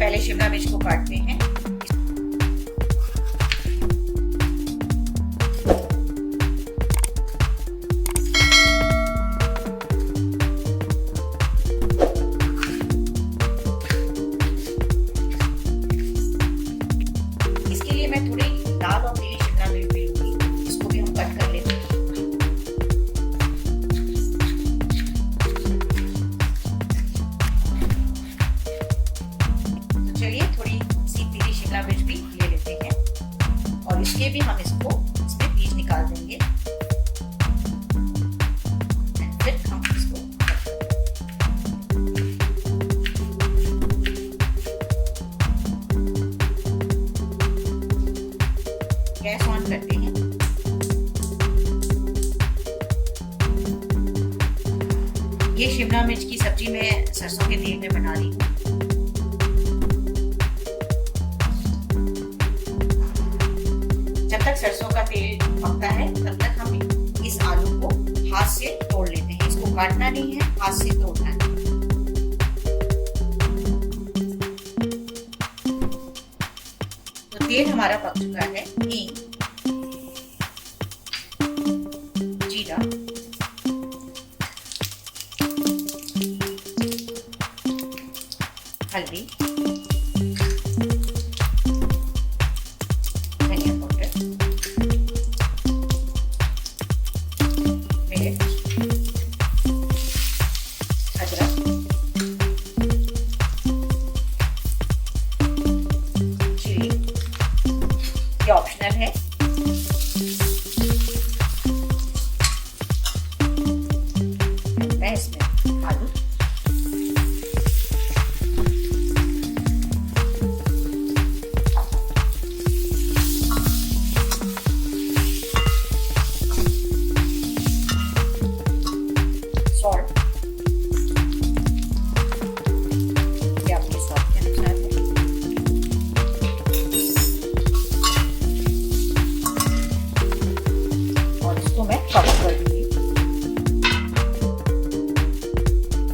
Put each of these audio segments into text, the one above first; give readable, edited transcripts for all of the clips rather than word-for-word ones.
पहले शिमला मिर्च को काटते हैं। इसके लिए मैं थोड़ी लाल और पीली शिमला मिर्च भी लूंगी, इसको भी हम कट कर लेते हैं। चलिए थोड़ी सी पीली शिमला मिर्च भी ले लेते हैं और इसके भी हम इसमें बीज निकाल देंगे। फिर हम इसको गैस ऑन करते हैं। ये शिमला मिर्च की सब्जी मैं सरसों के तेल में बना रही हूँ। जब तक सरसों का तेल पकता है तब तक हम इस आलू को हाथ से तोड़ लेते हैं। इसको काटना नहीं है, हाथ से तोड़ना है। तो तेल हमारा पक चुका है। हींग, जीरा, हल्दी, धनिया पाउडर, मिर्च, अदरक, चिली, ये ऑप्शनल है। मैं इसमें आलू, सॉल्ट, ये आपके स्वाद के अनुसार है, और इसको मैं कवर कर दूंगी।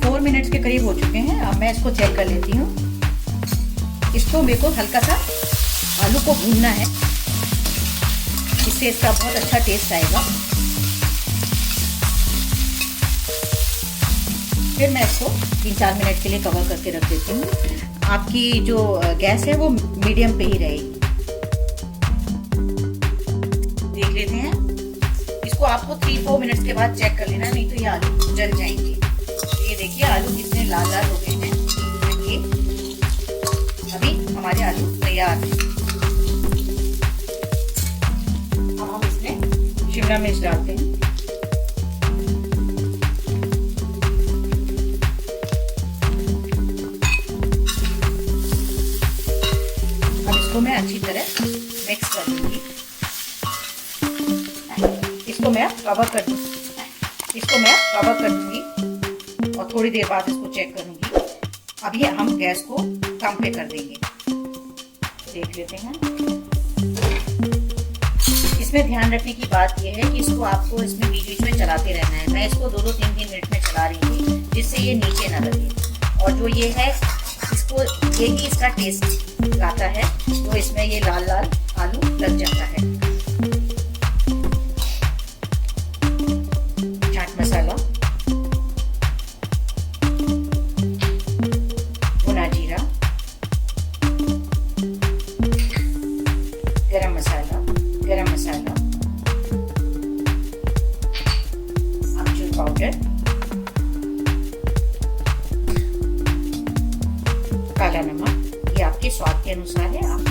4 मिनट्स के करीब हो चुके हैं। अब मैं इसको चेक कर लेती हूँ। इसको मेरे को हल्का सा आलू को भूनना है, इससे इसका बहुत अच्छा टेस्ट आएगा। फिर मैं इसको 3-4 मिनट के लिए कवर करके रख देती हूँ। आपकी जो गैस है वो मीडियम पे ही रहेगी। देख लेते हैं। इसको आपको 3-4 मिनट्स के बाद चेक कर लेना, नहीं तो ये आलू जल जाएंगे। ये देखिए आलू कितने लाल लाल हो गए हैं। ये अभी हमारे आलू तैयार हैं। अब हम इसमें शिमला मिर्च डालते हैं। अब इसको मैं अच्छी तरह मिक्स कर दूंगी। इसको मैं कवर कर दूंगी और थोड़ी देर बाद इसको चेक करूंगी। अभी हम गैस को कम पे कर देंगे। देख लेते हैं। इसमें ध्यान रखने की बात यह है कि इसको आपको इसमें बीच में चलाते रहना है। मैं इसको 2-2, 3-3 मिनट में चला रही हूँ, जिससे ये नीचे ना लगे। और जो ये है इसको यही इसका टेस्ट लाता है, तो इसमें ये लाल लाल आलू लग जाता है। चाट मसाला, भुना जीरा, गरम मसाला, आमचूर पाउडर, काला नमक, ये आपके स्वाद के अनुसार है। आप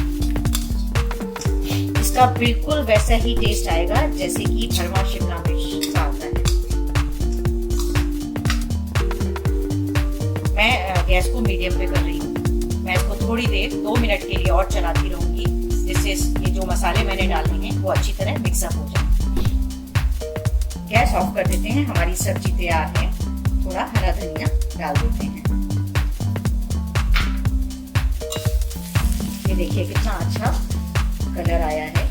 इसका बिल्कुल वैसा ही टेस्ट आएगा जैसे कि भरवा शिमला मिर्च का आता है। मैं गैस को मीडियम पे कर रही हूँ। मैं इसको थोड़ी देर 2 मिनट के लिए और चलाती रहूंगी, जिससे ये जो मसाले मैंने डाले हैं वो अच्छी तरह मिक्सअप हो जाए। गैस ऑफ कर देते हैं। हमारी सब्जी तैयार है। थोड़ा हरा धनिया डाल देते हैं। ये देखिए कितना अच्छा कलर आया है।